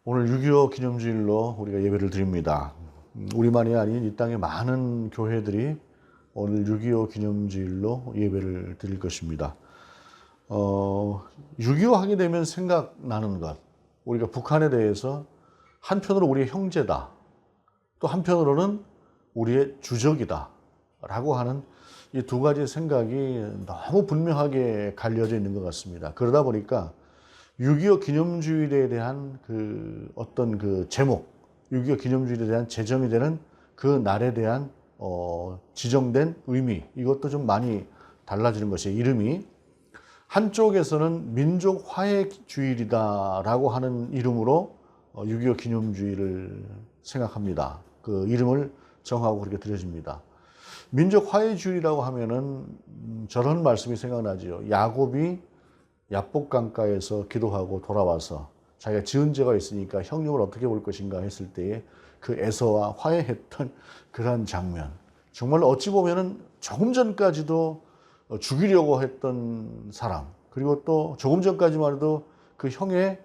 오늘 6.25 기념주일로 우리가 예배를 드립니다. 우리만이 아닌 이 땅의 많은 교회들이 오늘 6.25 기념주일로 예배를 드릴 것입니다. 6.25 하게 되면 생각나는 것, 우리가 북한에 대해서 한편으로 우리의 형제다, 또 한편으로는 우리의 주적이다 라고 하는 이 두 가지 생각이 너무 분명하게 갈려져 있는 것 같습니다. 그러다 보니까 6.25 기념주일에 대한 어떤 제목, 6.25 기념주일에 대한 제정이 되는 그 날에 대한 지정된 의미, 이것도 좀 많이 달라지는 것이에요. 이름이 한쪽에서는 민족 화해 주일이다라고 하는 이름으로 6.25 기념주일을 생각합니다. 그 이름을 정하고 그렇게 드려집니다. 민족 화해 주일이라고 하면은 저런 말씀이 생각나죠. 야곱이 야복 강가에서 기도하고 돌아와서 자기가 지은 죄가 있으니까 형님을 어떻게 볼 것인가 했을 때에 그 에서와 화해했던 그러한 장면. 정말 어찌 보면은 조금 전까지도 죽이려고 했던 사람, 그리고 또 조금 전까지만 해도 그 형의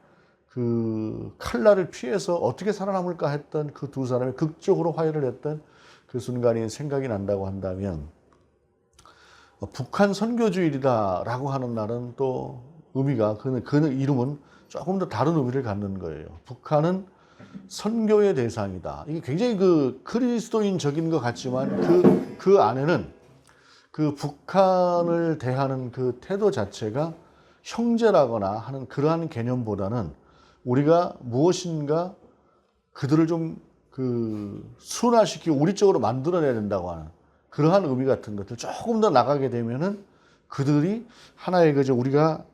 그 칼날을 피해서 어떻게 살아남을까 했던 그 두 사람이 극적으로 화해를 했던 그 순간이 생각이 난다고 한다면, 북한 선교주일이다라고 하는 날은 또 의미가, 그 이름은 조금 더 다른 의미를 갖는 거예요. 북한은 선교의 대상이다. 이게 굉장히 그리스도인적인 것 같지만 그 안에는 그 북한을 대하는 그 태도 자체가 형제라거나 하는 그러한 개념보다는 우리가 무엇인가 그들을 좀 순화시키고 우리 쪽으로 만들어내야 된다고 하는 그러한 의미 같은 것들 조금 더 나가게 되면은 그들이 하나의 우리가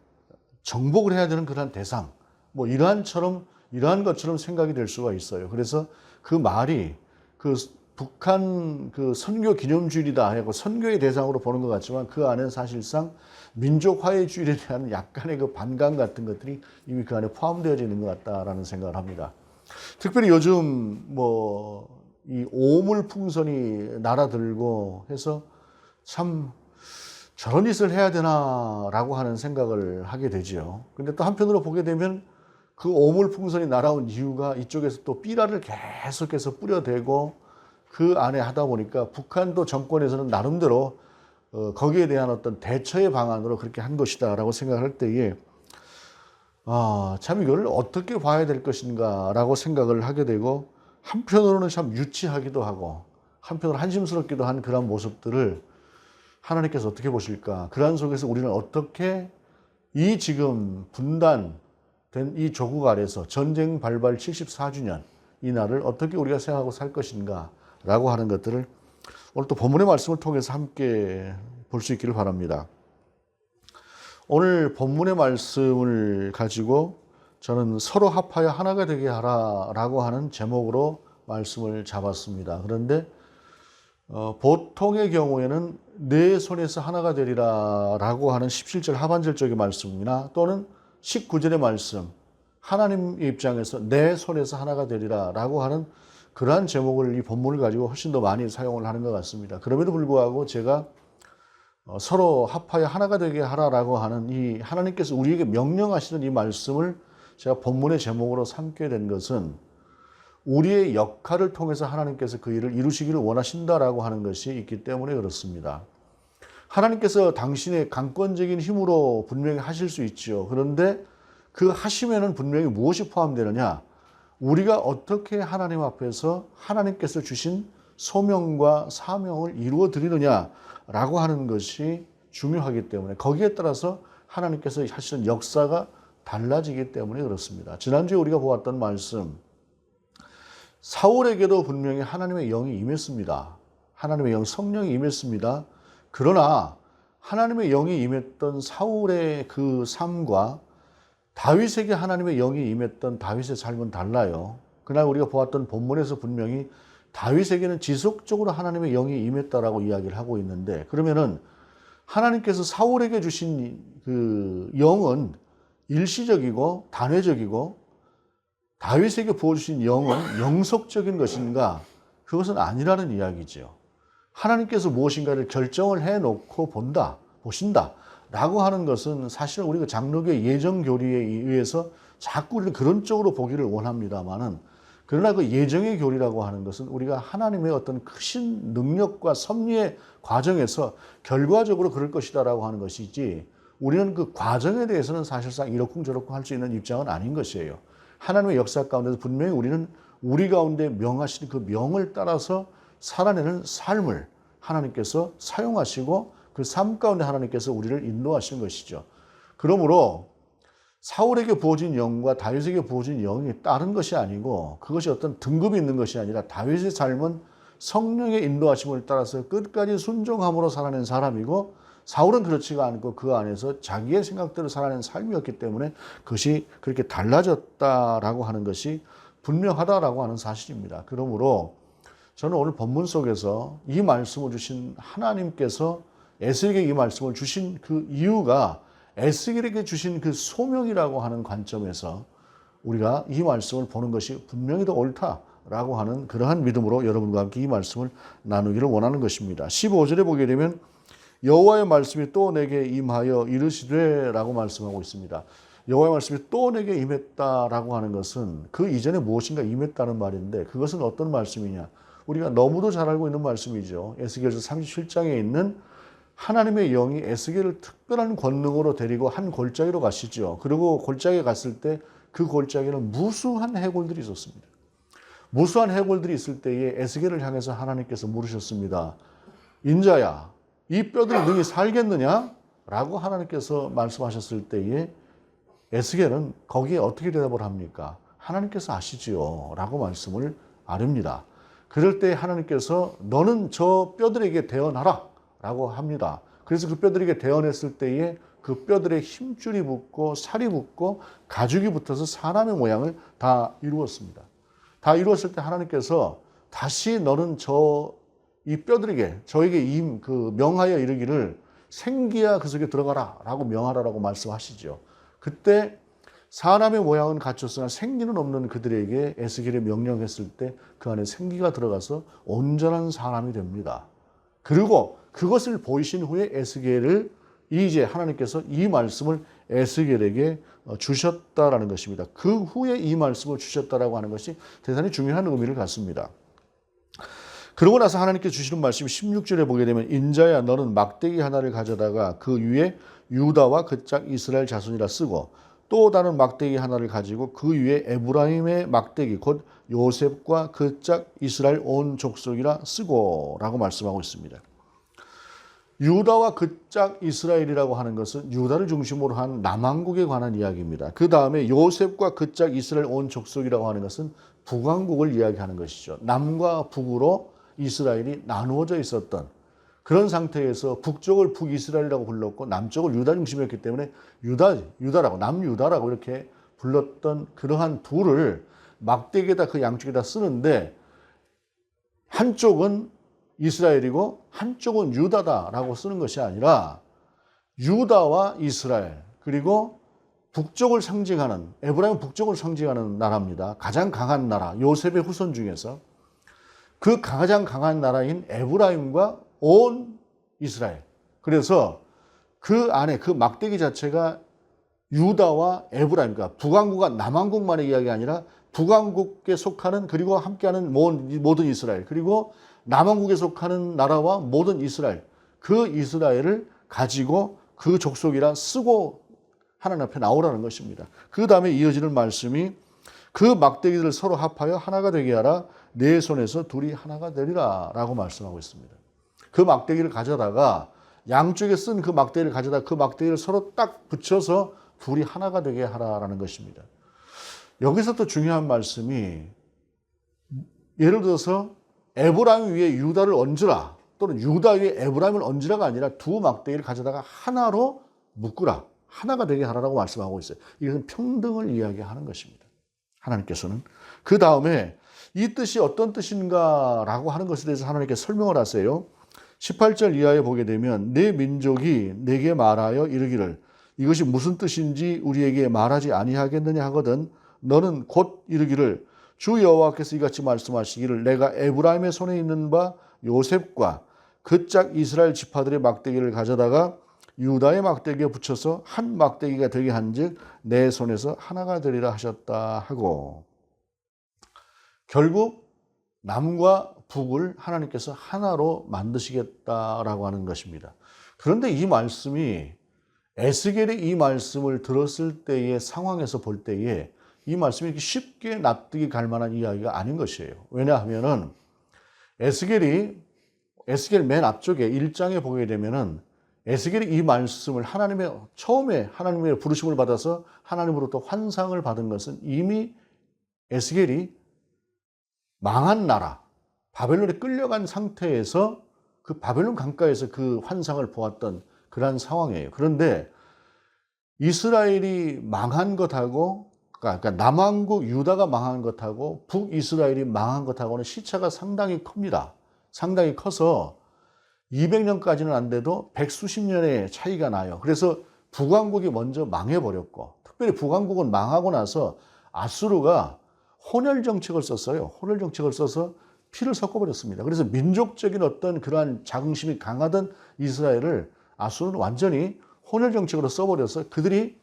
정복을 해야 되는 그러한 대상, 뭐 이러한 것처럼 생각이 될 수가 있어요. 그래서 그 말이 북한 선교 기념주일이다 하고 선교의 대상으로 보는 것 같지만 그 안에는 사실상 민족 화해 주일에 대한 약간의 반감 같은 것들이 이미 그 안에 포함되어 있는 것 같다라는 생각을 합니다. 특별히 요즘 이 오물풍선이 날아들고 해서 참 저런 짓을 해야 되나라고 하는 생각을 하게 되지요. 근데 또 한편으로 보게 되면 그 오물풍선이 날아온 이유가 이쪽에서 또 삐라를 계속해서 뿌려대고 그 안에 하다 보니까 북한도 정권에서는 나름대로 거기에 대한 어떤 대처의 방안으로 그렇게 한 것이다라고 생각할 때에 참 이거를 어떻게 봐야 될 것인가라고 생각을 하게 되고, 한편으로는 참 유치하기도 하고 한편으로 한심스럽기도 한 그런 모습들을 하나님께서 어떻게 보실까? 그러한 속에서 우리는 어떻게 이 지금 분단된 이 조국 아래서 전쟁 발발 74주년 이 날을 어떻게 우리가 생각하고 살 것인가 라고 하는 것들을 오늘 또 본문의 말씀을 통해서 함께 볼 수 있기를 바랍니다. 오늘 본문의 말씀을 가지고 저는 서로 합하여 하나가 되게 하라라고 하는 제목으로 말씀을 잡았습니다. 그런데 보통의 경우에는 내 손에서 하나가 되리라라고 하는 17절 하반절 쪽의 말씀이나 또는 19절의 말씀, 하나님의 입장에서 내 손에서 하나가 되리라라고 하는 그러한 제목을 이 본문을 가지고 훨씬 더 많이 사용을 하는 것 같습니다. 그럼에도 불구하고 제가 서로 합하여 하나가 되게 하라라고 하는 이 하나님께서 우리에게 명령하시는 이 말씀을 제가 본문의 제목으로 삼게 된 것은 우리의 역할을 통해서 하나님께서 그 일을 이루시기를 원하신다라고 하는 것이 있기 때문에 그렇습니다. 하나님께서 당신의 강권적인 힘으로 분명히 하실 수 있죠. 그런데 그 하심에는 분명히 무엇이 포함되느냐? 우리가 어떻게 하나님 앞에서 하나님께서 주신 소명과 사명을 이루어 드리느냐라고 하는 것이 중요하기 때문에 거기에 따라서 하나님께서 하시는 역사가 달라지기 때문에 그렇습니다. 지난주에 우리가 보았던 말씀, 사울에게도 분명히 하나님의 영이 임했습니다. 하나님의 영, 성령이 임했습니다. 그러나 하나님의 영이 임했던 사울의 그 삶과 다윗에게 하나님의 영이 임했던 다윗의 삶은 달라요. 그날 우리가 보았던 본문에서 분명히 다윗에게는 지속적으로 하나님의 영이 임했다라고 이야기를 하고 있는데, 그러면은 하나님께서 사울에게 주신 그 영은 일시적이고 단회적이고 다윗에게 부어주신 영은 영속적인 것인가? 그것은 아니라는 이야기죠. 하나님께서 무엇인가를 결정을 해놓고 보신다 라고 하는 것은 사실은 우리가 장로교의 예정교리에 의해서 자꾸 우리는 그런 쪽으로 보기를 원합니다만은, 그러나 그 예정의 교리라고 하는 것은 우리가 하나님의 어떤 크신 능력과 섭리의 과정에서 결과적으로 그럴 것이다라고 하는 것이지, 우리는 그 과정에 대해서는 사실상 이러쿵저러쿵 할 수 있는 입장은 아닌 것이에요. 하나님의 역사 가운데서 분명히 우리는 우리 가운데 명하신 그 명을 따라서 살아내는 삶을 하나님께서 사용하시고 그 삶 가운데 하나님께서 우리를 인도하시는 것이죠. 그러므로 사울에게 부어진 영과 다윗에게 부어진 영이 다른 것이 아니고, 그것이 어떤 등급이 있는 것이 아니라 다윗의 삶은 성령의 인도하심을 따라서 끝까지 순종함으로 살아낸 사람이고, 사울은 그렇지가 않고 그 안에서 자기의 생각대로 살아낸 삶이었기 때문에 그것이 그렇게 달라졌다라고 하는 것이 분명하다라고 하는 사실입니다. 그러므로 저는 오늘 본문 속에서 이 말씀을 주신 하나님께서 에스겔에게 이 말씀을 주신 그 이유가 에스겔에게 주신 그 소명이라고 하는 관점에서 우리가 이 말씀을 보는 것이 분명히 더 옳다라고 하는 그러한 믿음으로 여러분과 함께 이 말씀을 나누기를 원하는 것입니다. 15절에 보게 되면 여호와의 말씀이 또 내게 임하여 이르시되 라고 말씀하고 있습니다. 여호와의 말씀이 또 내게 임했다라고 하는 것은 그 이전에 무엇인가 임했다는 말인데, 그것은 어떤 말씀이냐? 우리가 너무도 잘 알고 있는 말씀이죠. 에스겔서 37장에 있는 하나님의 영이 에스겔을 특별한 권능으로 데리고 한 골짜기로 가시죠. 그리고 골짜기에 갔을 때 그 골짜기에는 무수한 해골들이 있었습니다. 무수한 해골들이 있을 때에 에스겔을 향해서 하나님께서 물으셨습니다. 인자야, 이 뼈들이 능히 살겠느냐? 라고 하나님께서 말씀하셨을 때에 에스겔은 거기에 어떻게 대답을 합니까? 하나님께서 아시지요 라고 말씀을 아릅니다. 그럴 때 하나님께서 너는 저 뼈들에게 대언하라 라고 합니다. 그래서 그 뼈들에게 대언했을 때에 그 뼈들에 힘줄이 붙고 살이 붙고 가죽이 붙어서 사람의 모양을 다 이루었습니다. 다 이루었을 때 하나님께서 다시 너는 이 뼈들에게 저에게 명하여 이르기를 생기야 그 속에 들어가라 라고 명하라라고 말씀하시죠. 그때 사람의 모양은 갖췄으나 생기는 없는 그들에게 에스겔이 명령했을 때 그 안에 생기가 들어가서 온전한 사람이 됩니다. 그리고 그것을 보이신 후에 에스겔을 이제 하나님께서 이 말씀을 에스겔에게 주셨다라는 것입니다. 그 후에 이 말씀을 주셨다라고 하는 것이 대단히 중요한 의미를 갖습니다. 그러고 나서 하나님께 주시는 말씀이 16절에 보게 되면 인자야 너는 막대기 하나를 가져다가 그 위에 유다와 그 짝 이스라엘 자손이라 쓰고 또 다른 막대기 하나를 가지고 그 위에 에브라임의 막대기 곧 요셉과 그 짝 이스라엘 온 족속이라 쓰고 라고 말씀하고 있습니다. 유다와 그 짝 이스라엘이라고 하는 것은 유다를 중심으로 한 남왕국에 관한 이야기입니다. 그 다음에 요셉과 그 짝 이스라엘 온 족속이라고 하는 것은 북왕국을 이야기하는 것이죠. 남과 북으로 이스라엘이 나누어져 있었던 그런 상태에서 북쪽을 북이스라엘이라고 불렀고 남쪽을 유다 중심이었기 때문에 유다라고 남유다라고 이렇게 불렀던 그러한 둘을 막대기에다 그 양쪽에다 쓰는데 한쪽은 이스라엘이고 한쪽은 유다다라고 쓰는 것이 아니라 유다와 이스라엘 그리고 북쪽을 상징하는 에브라임 북쪽을 상징하는 나라입니다. 가장 강한 나라 요셉의 후손 중에서 그 가장 강한 나라인 에브라임과 온 이스라엘. 그래서 그 안에 그 막대기 자체가 유다와 에브라임, 그러니까 북왕국과 남왕국만의 이야기가 아니라 북왕국에 속하는 그리고 함께하는 모든 이스라엘 그리고 남왕국에 속하는 나라와 모든 이스라엘 그 이스라엘을 가지고 그 족속이라 쓰고 하나님 앞에 나오라는 것입니다. 그 다음에 이어지는 말씀이 그 막대기들을 서로 합하여 하나가 되게 하라 내 손에서 둘이 하나가 되리라 라고 말씀하고 있습니다. 그 막대기를 가져다가 양쪽에 쓴 그 막대기를 가져다가 그 막대기를 서로 딱 붙여서 둘이 하나가 되게 하라라는 것입니다. 여기서 또 중요한 말씀이 예를 들어서 에브라임 위에 유다를 얹으라 또는 유다 위에 에브라임을 얹으라가 아니라 두 막대기를 가져다가 하나로 묶으라 하나가 되게 하라라고 말씀하고 있어요. 이것은 평등을 이야기하는 것입니다. 하나님께서는 그 다음에 이 뜻이 어떤 뜻인가라고 하는 것에 대해서 하나님께 설명을 하세요. 18절 이하에 보게 되면 내 민족이 내게 말하여 이르기를 이것이 무슨 뜻인지 우리에게 말하지 아니하겠느냐 하거든 너는 곧 이르기를 주 여호와께서 이같이 말씀하시기를 내가 에브라임의 손에 있는 바 요셉과 그 짝 이스라엘 지파들의 막대기를 가져다가 유다의 막대기에 붙여서 한 막대기가 되게 한즉 내 손에서 하나가 되리라 하셨다 하고, 결국 남과 북을 하나님께서 하나로 만드시겠다라고 하는 것입니다. 그런데 이 말씀이 에스겔이 이 말씀을 들었을 때의 상황에서 볼 때에 이 말씀이 이렇게 쉽게 납득이 갈 만한 이야기가 아닌 것이에요. 왜냐하면은 에스겔 맨 앞쪽에 1장에 보게 되면은 에스겔이 이 말씀을 처음에 하나님의 부르심을 받아서 하나님으로부터 환상을 받은 것은 이미 에스겔이 망한 나라, 바벨론에 끌려간 상태에서 그 바벨론 강가에서 그 환상을 보았던 그러한 상황이에요. 그런데 이스라엘이 망한 것하고, 그러니까 남왕국 유다가 망한 것하고 북이스라엘이 망한 것하고는 시차가 상당히 큽니다. 상당히 커서 200년까지는 안 돼도 백수십 년의 차이가 나요. 그래서 북왕국이 먼저 망해버렸고, 특별히 북왕국은 망하고 나서 아수르가 혼혈 정책을 썼어요. 혼혈 정책을 써서 피를 섞어버렸습니다. 그래서 민족적인 어떤 그러한 자긍심이 강하던 이스라엘을 아수르는 완전히 혼혈 정책으로 써버려서 그들이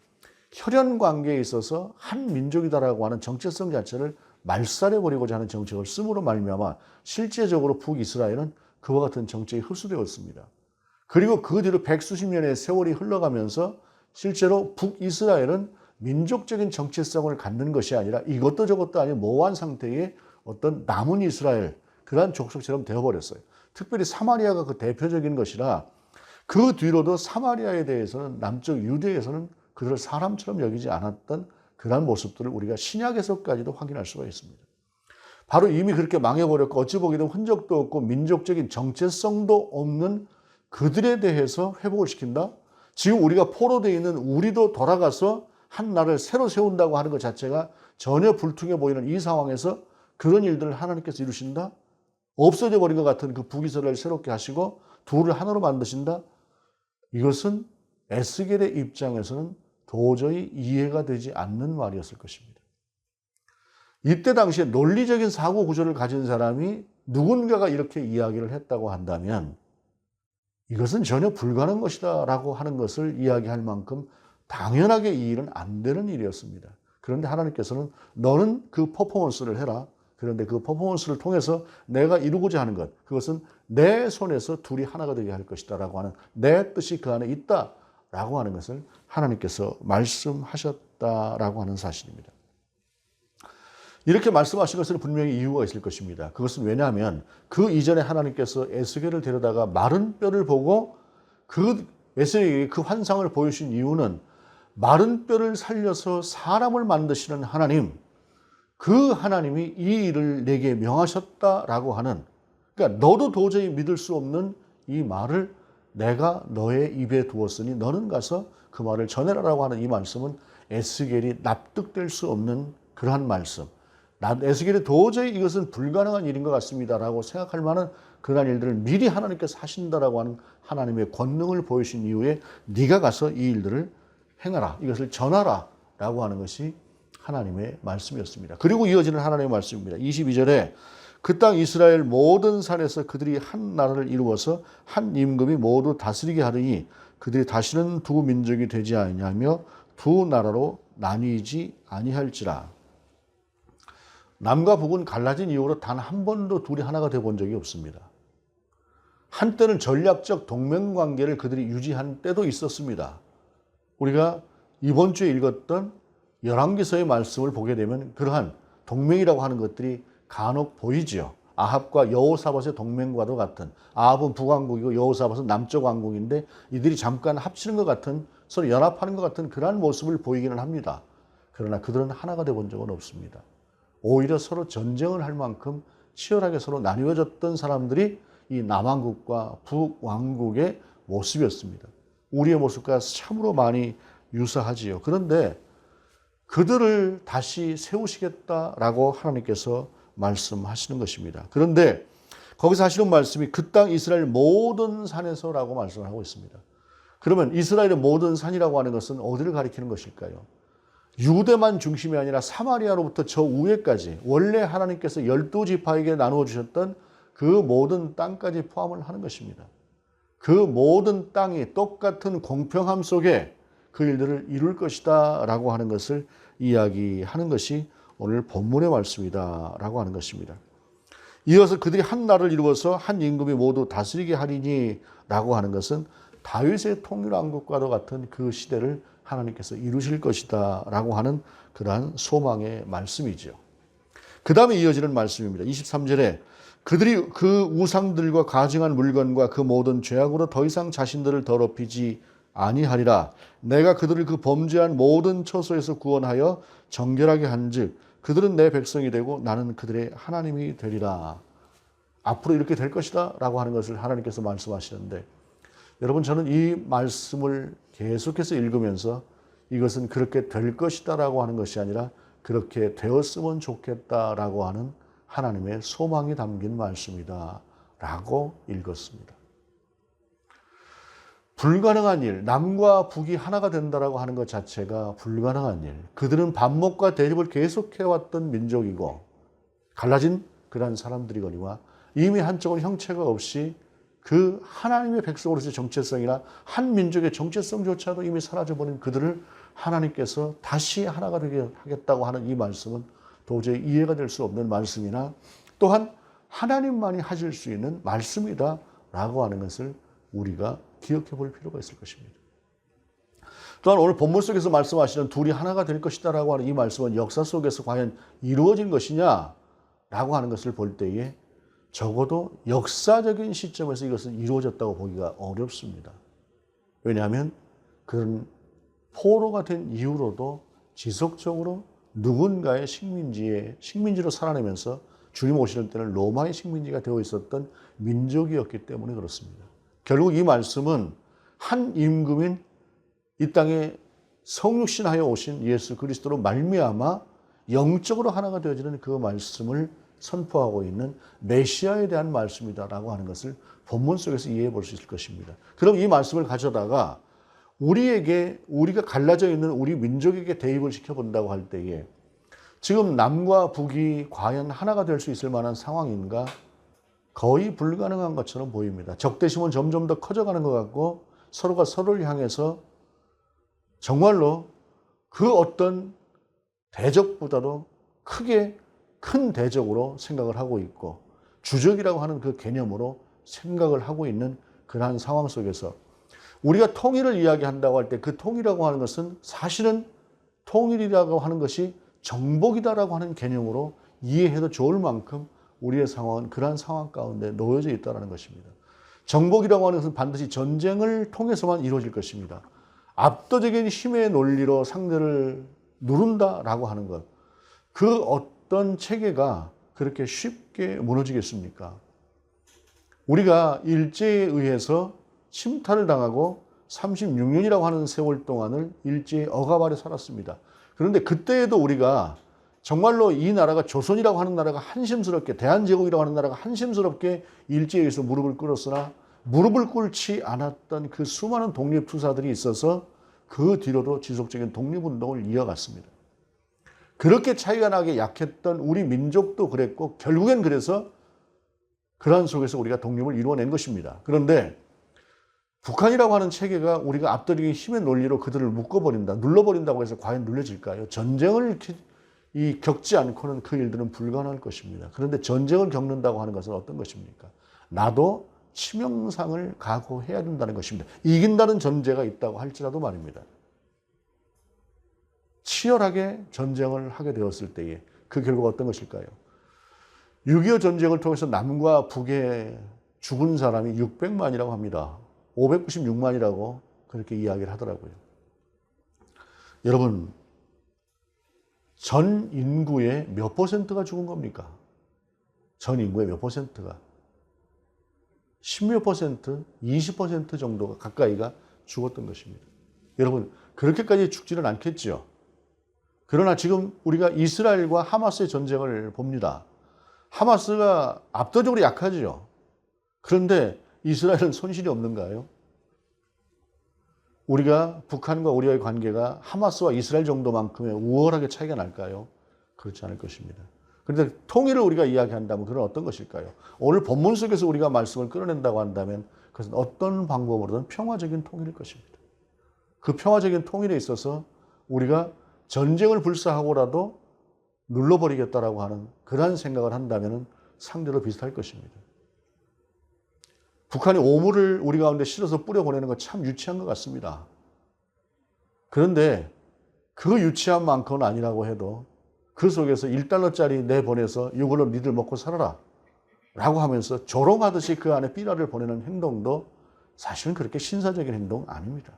혈연 관계에 있어서 한 민족이다라고 하는 정체성 자체를 말살해버리고자 하는 정책을 씀으로 말미암아 실제적으로 북이스라엘은 그와 같은 정책이 흡수되었습니다. 그리고 그 뒤로 백수십 년의 세월이 흘러가면서 실제로 북이스라엘은 민족적인 정체성을 갖는 것이 아니라 이것도 저것도 아닌 모호한 상태의 어떤 남은 이스라엘, 그러한 족속처럼 되어버렸어요. 특별히 사마리아가 그 대표적인 것이라 그 뒤로도 사마리아에 대해서는 남쪽 유대에서는 그들을 사람처럼 여기지 않았던 그러한 모습들을 우리가 신약에서까지도 확인할 수가 있습니다. 바로 이미 그렇게 망해버렸고 어찌 보기에도 흔적도 없고 민족적인 정체성도 없는 그들에 대해서 회복을 시킨다? 지금 우리가 포로되어 있는 우리도 돌아가서 한 나라를 새로 세운다고 하는 것 자체가 전혀 불퉁해 보이는 이 상황에서 그런 일들을 하나님께서 이루신다? 없어져 버린 것 같은 그 북이스라엘을 새롭게 하시고 둘을 하나로 만드신다? 이것은 에스겔의 입장에서는 도저히 이해가 되지 않는 말이었을 것입니다. 이때 당시에 논리적인 사고 구조를 가진 사람이 누군가가 이렇게 이야기를 했다고 한다면 이것은 전혀 불가능한 것이다 라고 하는 것을 이야기할 만큼 당연하게 이 일은 안 되는 일이었습니다. 그런데 하나님께서는 너는 그 퍼포먼스를 해라. 그런데 그 퍼포먼스를 통해서 내가 이루고자 하는 것, 그것은 내 손에서 둘이 하나가 되게 할 것이다 라고 하는 내 뜻이 그 안에 있다 라고 하는 것을 하나님께서 말씀하셨다라고 하는 사실입니다. 이렇게 말씀하신 것은 분명히 이유가 있을 것입니다. 그것은 왜냐하면 그 이전에 하나님께서 에스겔을 데려다가 마른 뼈를 보고 그 에스겔에게 그 환상을 보여주신 이유는 마른 뼈를 살려서 사람을 만드시는 하나님, 그 하나님이 이 일을 내게 명하셨다라고 하는, 그러니까 너도 도저히 믿을 수 없는 이 말을 내가 너의 입에 두었으니 너는 가서 그 말을 전해라라고 하는 이 말씀은 에스겔이 납득될 수 없는 그러한 말씀, 에스겔이 도저히 이것은 불가능한 일인 것 같습니다라고 생각할 만한 그러한 일들을 미리 하나님께서 하신다라고 하는 하나님의 권능을 보여주신 이후에 네가 가서 이 일들을 행하라, 이것을 전하라 라고 하는 것이 하나님의 말씀이었습니다. 그리고 이어지는 하나님의 말씀입니다. 22절에 그 땅 이스라엘 모든 산에서 그들이 한 나라를 이루어서 한 임금이 모두 다스리게 하리니 그들이 다시는 두 민족이 되지 아니하며 두 나라로 나뉘지 아니할지라. 남과 북은 갈라진 이후로 단 한 번도 둘이 하나가 되어 본 적이 없습니다. 한때는 전략적 동맹관계를 그들이 유지한 때도 있었습니다. 우리가 이번 주에 읽었던 열왕기서의 말씀을 보게 되면 그러한 동맹이라고 하는 것들이 간혹 보이죠. 아합과 여호사밧의 동맹과도 같은, 아합은 북왕국이고 여호사밧은 남쪽 왕국인데 이들이 잠깐 합치는 것 같은, 서로 연합하는 것 같은 그러한 모습을 보이기는 합니다. 그러나 그들은 하나가 되어 본 적은 없습니다. 오히려 서로 전쟁을 할 만큼 치열하게 서로 나뉘어졌던 사람들이 이 남왕국과 북왕국의 모습이었습니다. 우리의 모습과 참으로 많이 유사하지요. 그런데 그들을 다시 세우시겠다라고 하나님께서 말씀하시는 것입니다. 그런데 거기서 하시는 말씀이 그 땅 이스라엘 모든 산에서라고 말씀하고 있습니다. 그러면 이스라엘의 모든 산이라고 하는 것은 어디를 가리키는 것일까요? 유대만 중심이 아니라 사마리아로부터 저 위에까지 원래 하나님께서 12지파에게 나누어 주셨던 그 모든 땅까지 포함을 하는 것입니다. 그 모든 땅이 똑같은 공평함 속에 그 일들을 이룰 것이다 라고 하는 것을 이야기하는 것이 오늘 본문의 말씀이다 라고 하는 것입니다. 이어서 그들이 한 나라를 이루어서 한 임금이 모두 다스리게 하리니 라고 하는 것은 다윗의 통일왕국과도 같은 그 시대를 하나님께서 이루실 것이다 라고 하는 그러한 소망의 말씀이죠. 그 다음에 이어지는 말씀입니다. 23절에 그들이 그 우상들과 가증한 물건과 그 모든 죄악으로 더 이상 자신들을 더럽히지 아니하리라. 내가 그들을 그 범죄한 모든 처소에서 구원하여 정결하게 한즉 그들은 내 백성이 되고 나는 그들의 하나님이 되리라. 앞으로 이렇게 될 것이다 라고 하는 것을 하나님께서 말씀하시는데, 여러분, 저는 이 말씀을 계속해서 읽으면서 이것은 그렇게 될 것이다 라고 하는 것이 아니라 그렇게 되었으면 좋겠다라고 하는 하나님의 소망이 담긴 말씀이다 라고 읽었습니다. 불가능한 일, 남과 북이 하나가 된다라고 하는 것 자체가 불가능한 일. 그들은 반목과 대립을 계속해왔던 민족이고 갈라진 그러한 사람들이거니와 이미 한쪽은 형체가 없이 그 하나님의 백성으로서의 정체성이나 한 민족의 정체성조차도 이미 사라져버린 그들을 하나님께서 다시 하나가 되게 하겠다고 하는 이 말씀은 도저히 이해가 될 수 없는 말씀이나 또한 하나님만이 하실 수 있는 말씀이다 라고 하는 것을 우리가 기억해 볼 필요가 있을 것입니다. 또한 오늘 본문 속에서 말씀하시는 둘이 하나가 될 것이다 라고 하는 이 말씀은 역사 속에서 과연 이루어진 것이냐 라고 하는 것을 볼 때에 적어도 역사적인 시점에서 이것은 이루어졌다고 보기가 어렵습니다. 왜냐하면 그런 포로가 된 이후로도 지속적으로 누군가의 식민지로 살아내면서 주님 오실 때는 로마의 식민지가 되어 있었던 민족이었기 때문에 그렇습니다. 결국 이 말씀은 한 임금인 이 땅에 성육신하여 오신 예수 그리스도로 말미암아 영적으로 하나가 되어지는 그 말씀을 선포하고 있는 메시아에 대한 말씀이다라고 하는 것을 본문 속에서 이해해 볼 수 있을 것입니다. 그럼 이 말씀을 가져다가 우리가 갈라져 있는 우리 민족에게 대입을 시켜본다고 할 때에 지금 남과 북이 과연 하나가 될 수 있을 만한 상황인가? 거의 불가능한 것처럼 보입니다. 적대심은 점점 더 커져가는 것 같고 서로가 서로를 향해서 정말로 그 어떤 대적보다도 크게 큰 대적으로 생각을 하고 있고 주적이라고 하는 그 개념으로 생각을 하고 있는 그러한 상황 속에서 우리가 통일을 이야기한다고 할 때 그 통일이라고 하는 것은 사실은 통일이라고 하는 것이 정복이다라고 하는 개념으로 이해해도 좋을 만큼 우리의 상황은 그러한 상황 가운데 놓여져 있다는 것입니다. 정복이라고 하는 것은 반드시 전쟁을 통해서만 이루어질 것입니다. 압도적인 힘의 논리로 상대를 누른다라고 하는 것, 그 어떤 체계가 그렇게 쉽게 무너지겠습니까? 우리가 일제에 의해서 침탈을 당하고 36년이라고 하는 세월 동안을 일제의 억압 아래 살았습니다. 그런데 그때에도 우리가 정말로 이 나라가 조선이라고 하는 나라가 한심스럽게, 대한제국이라고 하는 나라가 한심스럽게 일제에 의해서 무릎을 꿇었으나 무릎을 꿇지 않았던 그 수많은 독립투사들이 있어서 그 뒤로도 지속적인 독립운동을 이어갔습니다. 그렇게 차이가 나게 약했던 우리 민족도 그랬고 결국엔 그래서 그러한 속에서 우리가 독립을 이루어낸 것입니다. 그런데 북한이라고 하는 체계가 우리가 압도적인 힘의 논리로 그들을 묶어버린다, 눌러버린다고 해서 과연 눌려질까요? 전쟁을 겪지 않고는 그 일들은 불가능할 것입니다. 그런데 전쟁을 겪는다고 하는 것은 어떤 것입니까? 나도 치명상을 각오해야 된다는 것입니다. 이긴다는 전제가 있다고 할지라도 말입니다. 치열하게 전쟁을 하게 되었을 때에 그 결과가 어떤 것일까요? 6.25 전쟁을 통해서 남과 북에 죽은 사람이 600만이라고 합니다. 596만이라고 그렇게 이야기를 하더라고요. 여러분, 전 인구의 몇 퍼센트가 죽은 겁니까? 전 인구의 몇 퍼센트가? 10몇 퍼센트, 20% 정도가 가까이가 죽었던 것입니다. 여러분, 그렇게까지 죽지는 않겠죠. 그러나 지금 우리가 이스라엘과 하마스의 전쟁을 봅니다. 하마스가 압도적으로 약하죠. 그런데 이스라엘은 손실이 없는가요? 우리가 북한과 우리와의 관계가 하마스와 이스라엘 정도만큼의 우월하게 차이가 날까요? 그렇지 않을 것입니다. 그런데 통일을 우리가 이야기한다면 그건 어떤 것일까요? 오늘 본문 속에서 우리가 말씀을 끌어낸다고 한다면 그것은 어떤 방법으로든 평화적인 통일일 것입니다. 그 평화적인 통일에 있어서 우리가 전쟁을 불사하고라도 눌러버리겠다라고 하는 그런 생각을 한다면 상대도 비슷할 것입니다. 북한이 오물을 우리 가운데 실어서 뿌려보내는 건 참 유치한 것 같습니다. 그런데 그 유치한 만큼은 아니라고 해도 그 속에서 1달러짜리 내보내서 이걸로 니들 먹고 살아라 라고 하면서 조롱하듯이 그 안에 삐라를 보내는 행동도 사실은 그렇게 신사적인 행동 아닙니다.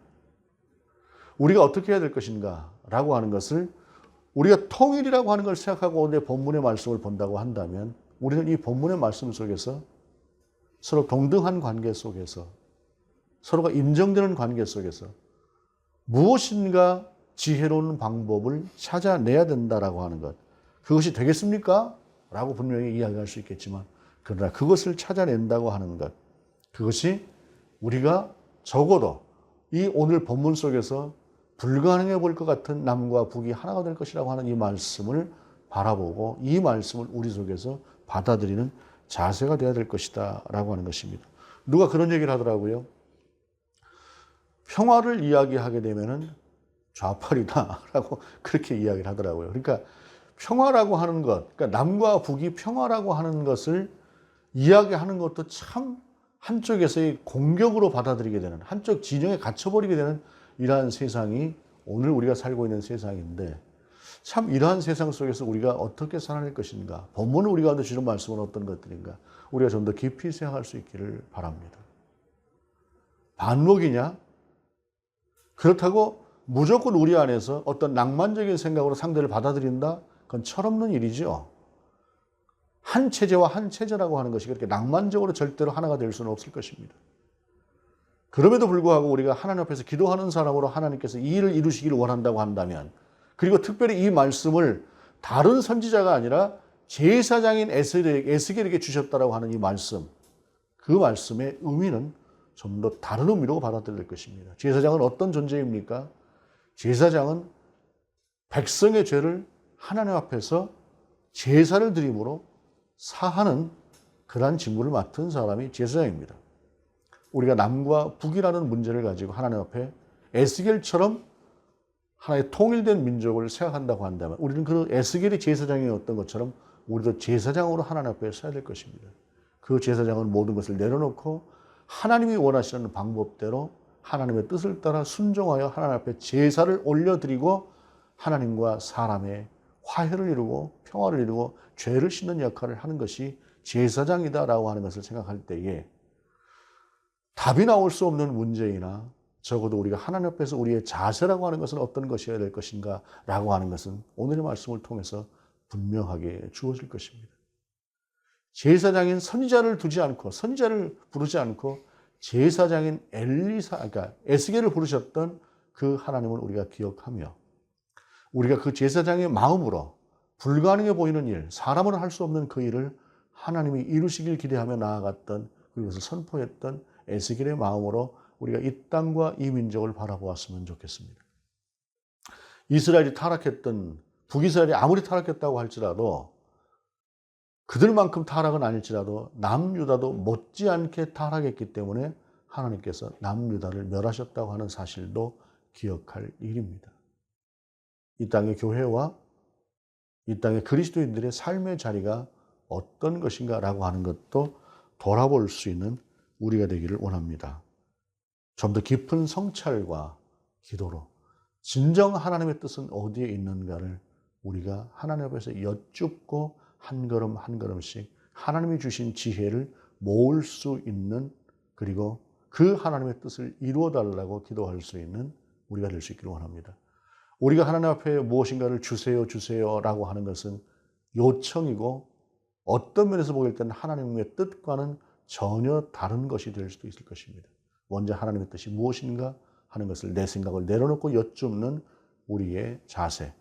우리가 어떻게 해야 될 것인가 라고 하는 것을 우리가 통일이라고 하는 걸 생각하고 오늘 본문의 말씀을 본다고 한다면 우리는 이 본문의 말씀 속에서 서로 동등한 관계 속에서 서로가 인정되는 관계 속에서 무엇인가 지혜로운 방법을 찾아내야 된다라고 하는 것. 그것이 되겠습니까? 라고 분명히 이야기할 수 있겠지만 그러나 그것을 찾아낸다고 하는 것. 그것이 우리가 적어도 이 오늘 본문 속에서 불가능해 보일 것 같은 남과 북이 하나가 될 것이라고 하는 이 말씀을 바라보고 이 말씀을 우리 속에서 받아들이는 자세가 되어야 될 것이다 라고 하는 것입니다. 누가 그런 얘기를 하더라고요. 평화를 이야기하게 되면은 좌팔이다 라고 그렇게 이야기를 하더라고요. 그러니까 평화라고 하는 것, 그러니까 남과 북이 평화라고 하는 것을 이야기하는 것도 참 한쪽에서의 공격으로 받아들이게 되는, 한쪽 진영에 갇혀버리게 되는 이러한 세상이 오늘 우리가 살고 있는 세상인데 참 이러한 세상 속에서 우리가 어떻게 살아낼 것인가, 본문을 우리 가운데 주는 말씀은 어떤 것들인가 우리가 좀 더 깊이 생각할 수 있기를 바랍니다. 반목이냐? 그렇다고 무조건 우리 안에서 어떤 낭만적인 생각으로 상대를 받아들인다? 그건 철없는 일이죠. 한 체제와 한 체제라고 하는 것이 그렇게 낭만적으로 절대로 하나가 될 수는 없을 것입니다. 그럼에도 불구하고 우리가 하나님 앞에서 기도하는 사람으로 하나님께서 이 일을 이루시기를 원한다고 한다면, 그리고 특별히 이 말씀을 다른 선지자가 아니라 제사장인 에스겔에게 주셨다라고 하는 이 말씀, 그 말씀의 의미는 좀 더 다른 의미로 받아들일 것입니다. 제사장은 어떤 존재입니까? 제사장은 백성의 죄를 하나님 앞에서 제사를 드림으로 사하는 그러한 직무를 맡은 사람이 제사장입니다. 우리가 남과 북이라는 문제를 가지고 하나님 앞에 에스겔처럼 하나의 통일된 민족을 생각한다고 한다면 우리는 그 에스겔이 제사장이었던 것처럼 우리도 제사장으로 하나님 앞에 서야 될 것입니다. 그 제사장은 모든 것을 내려놓고 하나님이 원하시는 방법대로 하나님의 뜻을 따라 순종하여 하나님 앞에 제사를 올려드리고 하나님과 사람의 화해를 이루고 평화를 이루고 죄를 씻는 역할을 하는 것이 제사장이다라고 하는 것을 생각할 때에 답이 나올 수 없는 문제이나 적어도 우리가 하나님 앞에서 우리의 자세라고 하는 것은 어떤 것이어야 될 것인가 라고 하는 것은 오늘의 말씀을 통해서 분명하게 주어질 것입니다. 제사장인 선지자를 두지 않고 선지자를 부르지 않고 제사장인 그러니까 에스겔을 부르셨던 그 하나님을 우리가 기억하며 우리가 그 제사장의 마음으로 불가능해 보이는 일, 사람으로 할 수 없는 그 일을 하나님이 이루시길 기대하며 나아갔던 그것을 선포했던 에스겔의 마음으로 우리가 이 땅과 이 민족을 바라보았으면 좋겠습니다. 이스라엘이 타락했던 북이스라엘이 아무리 타락했다고 할지라도 그들만큼 타락은 아닐지라도 남유다도 못지않게 타락했기 때문에 하나님께서 남유다를 멸하셨다고 하는 사실도 기억할 일입니다. 이 땅의 교회와 이 땅의 그리스도인들의 삶의 자리가 어떤 것인가라고 하는 것도 돌아볼 수 있는 우리가 되기를 원합니다. 좀 더 깊은 성찰과 기도로 진정 하나님의 뜻은 어디에 있는가를 우리가 하나님 앞에서 여쭙고 한 걸음 한 걸음씩 하나님이 주신 지혜를 모을 수 있는, 그리고 그 하나님의 뜻을 이루어달라고 기도할 수 있는 우리가 될 수 있기를 원합니다. 우리가 하나님 앞에 무엇인가를 주세요 주세요라고 하는 것은 요청이고 어떤 면에서 보일 때는 하나님의 뜻과는 전혀 다른 것이 될 수도 있을 것입니다. 먼저 하나님의 뜻이 무엇인가 하는 것을 내 생각을 내려놓고 여쭙는 우리의 자세,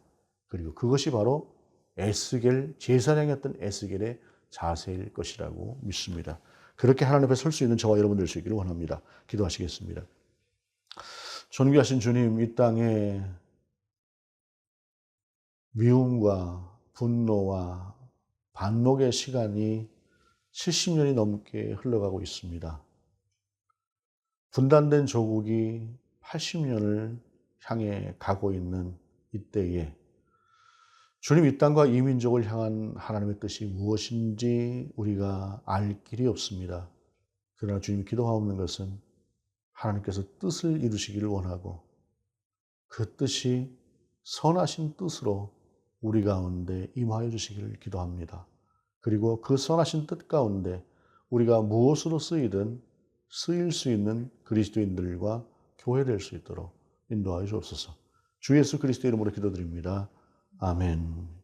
그리고 그것이 바로 에스겔, 제사장이었던 에스겔의 자세일 것이라고 믿습니다. 그렇게 하나님 앞에 설 수 있는 저와 여러분 될 수 있기를 원합니다. 기도하시겠습니다. 존귀하신 주님, 이 땅에 미움과 분노와 반목의 시간이 70년이 넘게 흘러가고 있습니다. 분단된 조국이 80년을 향해 가고 있는 이때에 주님 이 땅과 이 민족을 향한 하나님의 뜻이 무엇인지 우리가 알 길이 없습니다. 그러나 주님 기도하옵는 것은 하나님께서 뜻을 이루시기를 원하고 그 뜻이 선하신 뜻으로 우리 가운데 임하여 주시기를 기도합니다. 그리고 그 선하신 뜻 가운데 우리가 무엇으로 쓰일 수 있는 그리스도인들과 교회될 수 있도록 인도하여 주옵소서. 주 예수 그리스도 이름으로 기도드립니다. 아멘.